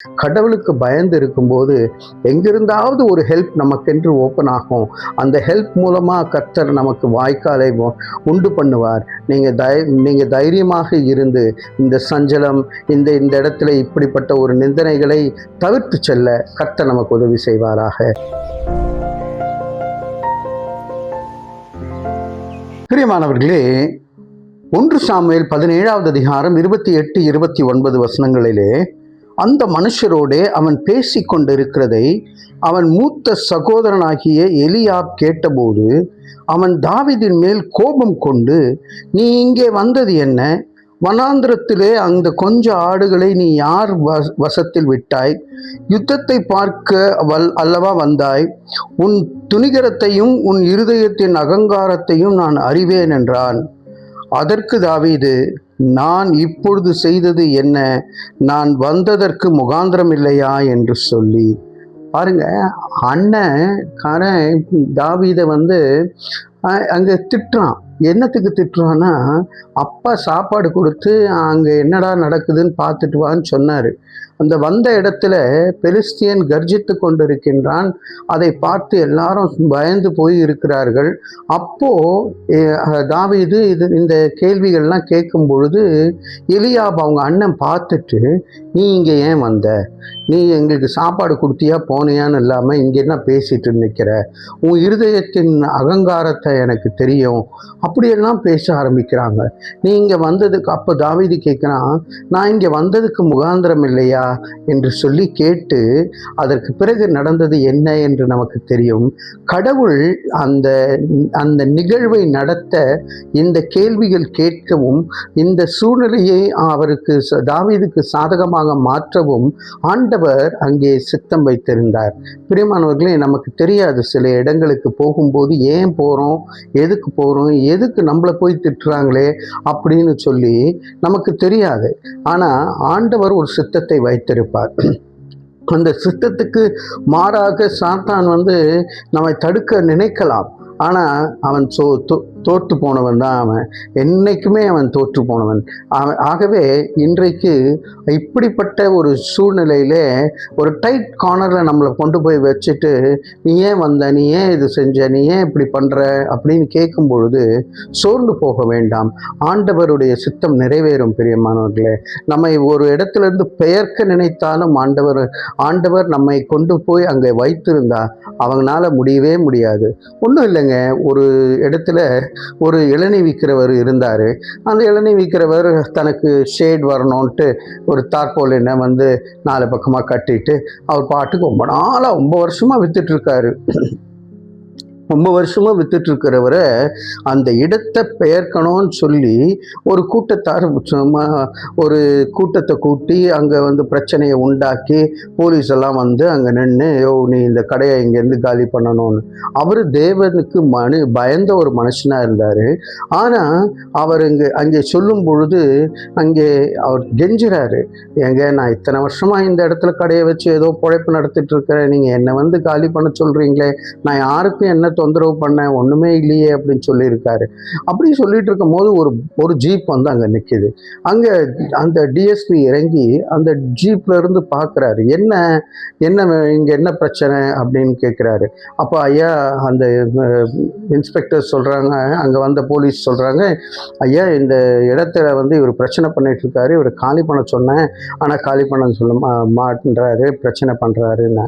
கடவுளுக்கு பயந்து இருக்கும்போது எங்கிருந்தாவது ஒரு ஹெல்ப் நமக்கென்று ஓப்பன் ஆகும். அந்த ஹெல்ப் மூலமாக கர்த்தர் நமக்கு வாய்க்காலை உண்டு பண்ணுவார். நீங்கள் தைரியமாக இருந்து இந்த சஞ்சலம், இந்த இடத்துல இப்படிப்பட்ட ஒரு நிந்தனைகளை தவிர்த்து செல்ல கர்த்தர் நமக்கு உதவி செய்வாராக. பிரியமானவர்களே, 1 சாமுவேல் 17வது அதிகாரம் 28, 29 வசனங்களிலே அந்த மனுஷரோடே அவன் பேசி கொண்டிருக்கிறதை அவன் மூத்த சகோதரனாகிய எலியாப் கேட்டபோது அவன் தாவீதின் மேல் கோபம் கொண்டு, நீ இங்கே வந்தது என்ன? வனாந்திரத்திலே அந்த கொஞ்ச ஆடுகளை நீ யார் வசத்தில் விட்டாய்? யுத்தத்தை பார்க்க அல்லவா வந்தாய்? உன் துணிகரத்தையும் உன் இருதயத்தின் அகங்காரத்தையும் நான் அறிவேன் என்றான். அதற்கு தாவீது, நான் இப்பொழுது செய்தது என்ன? நான் வந்ததற்கு முகாந்திரம் இல்லையா என்று சொல்லி. பாருங்க, அண்ணன் தாவீதை அங்கே திட்டுறான். என்னத்துக்கு திட்டுறான்னா, அப்பா சாப்பாடு கொடுத்து அங்கே என்னடா நடக்குதுன்னு பார்த்துட்டு வான்னு சொன்னார். அந்த வந்த இடத்துல பெலிஸ்தியன் கர்ஜித்து கொண்டிருக்கின்றான். அதை பார்த்து எல்லாரும் பயந்து போய் இருக்கிறார்கள். அப்போ தாவீது இந்த கேள்விகள்லாம் கேட்கும் பொழுது எலியாப் அவங்க அண்ணன் பார்த்துட்டு, நீ இங்கே ஏன் வந்த? நீ எங்களுக்கு சாப்பாடு கொடுத்தியா போனியான்னு இல்லாமல் இங்கே என்ன பேசிட்டு நிற்கிற? உன் இருதயத்தின் அகங்காரத்தை எனக்கு தெரியும். அப்படியெல்லாம் பேச ஆரம்பிக்கிறாங்க. நீ இங்கே வந்ததுக்கு, அப்போ தாவீது கேட்குறான், நான் இங்கே வந்ததுக்கு முகாந்திரம் இல்லையா என்று சொல்லி கேட்டு, அதற்கு பிறகு நடந்தது என்ன என்று நமக்கு தெரியும். கடவுள் அந்த நிகழ்வை நடத்த, இந்த கேள்விகள் கேட்கவும், இந்த சூழ்நிலையை அவருக்கு தாவீதுக்கு சாதகமாக மாற்றவும் ஆண்டவர் அங்கே சித்தம் வைத்திருந்தார். பிரியமானவர்களே, நமக்கு தெரியாது சில இடங்களுக்கு போகும்போது ஏன் போகிறோம், எதுக்கு போகிறோம், எதுக்கு நம்மளை போய் திட்டுறாங்களே அப்படின்னு சொல்லி நமக்கு தெரியாது. ஆனால் ஆண்டவர் ஒரு சித்தத்தை வைத்திருப்பார். அந்த சித்தத்துக்கு மாறாக சாத்தான் நம்மை தடுக்க நினைக்கலாம். ஆனால் அவன் தோற்று போனவன் தான். அவன் என்னைக்குமே தோற்று போனவன். ஆகவே இன்றைக்கு இப்படிப்பட்ட ஒரு சூழ்நிலையிலே ஒரு டைட் கார்னரில் நம்மளை கொண்டு போய் வச்சுட்டு, நீ ஏன் வந்த, நீ ஏன் இது செஞ்ச, நீ ஏன் இப்படி பண்ணுற அப்படின்னு கேட்கும் பொழுது சோர்ந்து போக வேண்டாம். ஆண்டவருடைய சித்தம் நிறைவேறும். பிரியமானவர்களே, நம்மை ஒரு இடத்துலேருந்து பெயர்க்க நினைத்தாலும் ஆண்டவர் நம்மை கொண்டு போய் அங்கே வைத்திருந்தா அவங்களால முடியவே முடியாது. ஒன்றும் இல்லைங்க, ஒரு இடத்துல ஒரு இளநீ விற்கிறவர் இருந்தார். அந்த இளநீ விற்கிறவர் தனக்கு ஷேட் வரணும்ன்ட்டு ஒரு தார்போல் என்ன 4 பக்கமாக கட்டிட்டு அவர் பாட்டுக்கு ரொம்ப வருஷமாக வித்துட்ருக்காரு. ரொம்ப வருஷமாக வித்துட்டு இருக்கிறவரை அந்த இடத்தை பெயர்க்கணும்னு சொல்லி ஒரு கூட்டத்தை கூட்டி அங்கே பிரச்சனையை உண்டாக்கி போலீஸ் எல்லாம் அங்கே நின்று, நீ இந்த கடையை இங்கேருந்து காலி பண்ணணும்னு. அவர் தேவனுக்கு பயந்த ஒரு மனுஷனாக இருந்தார். ஆனால் அவர் அங்கே சொல்லும் பொழுது அங்கே அவர் கெஞ்சுறாரு, ஏங்க நான் இத்தனை வருஷமாக இந்த இடத்துல கடையை வச்சு ஏதோ பிழைப்பு நடத்திட்டு இருக்கிறேன், நீங்கள் என்னை காலி பண்ண சொல்கிறீங்களே, நான் யாருக்கும் என்ன தொந்தரவு பண்ண ஒன்றுமே இல்லையே அப்படின்னு சொல்லியிருக்காரு. அப்படி சொல்லிட்டு இருக்கும் போது ஒரு ஜீப் அங்கே நிற்கிது. அங்கே அந்த டிஎஸ்பி இறங்கி அந்த ஜீப்ல இருந்து பார்க்குறாரு, என்ன இங்கே என்ன பிரச்சனை அப்படின்னு கேட்குறாரு. அப்போ ஐயா, அந்த இன்ஸ்பெக்டர் சொல்கிறாங்க, அங்கே வந்த போலீஸ் சொல்கிறாங்க, ஐயா இந்த இடத்துல இவர் பிரச்சனை பண்ணிட்டு இருக்காரு, இவர் காலி பண்ண சொன்னேன், ஆனால் காலி பண்ண சொல்ல மாட்டேன்றாரு, பிரச்சனை பண்ணுறாருன்னு.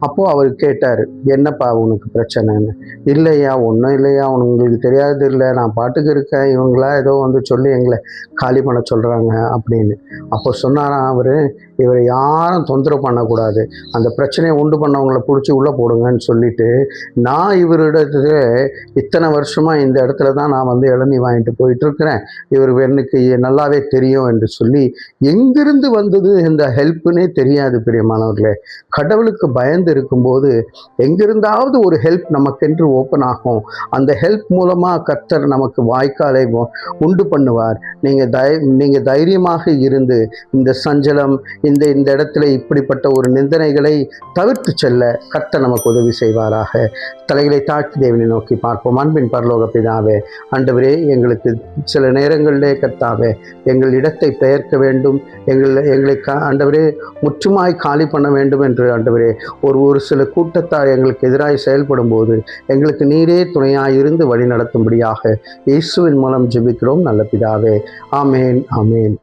அப்போது அவர் கேட்டார், என்னப்பா உனக்கு பிரச்சனைன்னு. இல்லையா, ஒன்றும் இல்லையா, உங்களுக்கு தெரியாது இல்லை, நான் பாட்டுக்கு இருக்கேன், இவங்களா ஏதோ சொல்லி எங்களை காலி பண்ண சொல்கிறாங்க அப்படின்னு. அப்போ சொன்னாராம் அவர், இவரை யாரும் தொந்தரவு பண்ணக்கூடாது, அந்த பிரச்சனையை உண்டு பண்ணவங்களை பிடிச்சி உள்ளே போடுங்கன்னு சொல்லிட்டு, நான் இவரிடத்துல இத்தனை வருஷமாக இந்த இடத்துல தான் நான் இளநீ வாங்கிட்டு போயிட்டுருக்கிறேன், இவர் எனக்கு நல்லாவே தெரியும் என்று சொல்லி, எங்கிருந்து வந்தது இந்த ஹெல்ப்புன்னே தெரியாது. பிரியமானவர்களே, கடவுளுக்கு பயந்து இருக்கும்போது எங்கிருந்தாவது ஒரு ஹெல்ப் நமக்கென்று ஓப்பன் ஆகும். அந்த ஹெல்ப் மூலமாக கர்த்தர் நமக்கு வாய்க்காலை உண்டு பண்ணுவார். நீங்கள் தைரியமாக இருந்து இந்த சஞ்சலம், இந்த இந்த இடத்துல இப்படிப்பட்ட ஒரு நிந்தனைகளை தவிர்த்து செல்ல கர்த்தர் நமக்கு உதவி செய்வாராக. தலைகளை தாழ்த்தி தேவனை நோக்கி பார்ப்போம். அன்பின் பரலோக பிதாவே, ஆண்டவரே, எங்களுக்கு சில நேரங்களிலே கர்த்தாவே எங்கள் இடத்தை பெயர்க்க வேண்டும், எங்களை ஆண்டவரே முற்றுமாய் காலி பண்ண வேண்டும் என்று ஆண்டவரே ஒரு சில கூட்டத்தார் எங்களுக்கு எதிராக செயல்படும் போது எங்களுக்கு நீரே துணையாய் இருந்து வழி நடத்தும்படியாக இயேசுவின் மூலம் ஜெபிக்கிறோம் நல்ல பிதாவே. ஆமேன், ஆமேன்.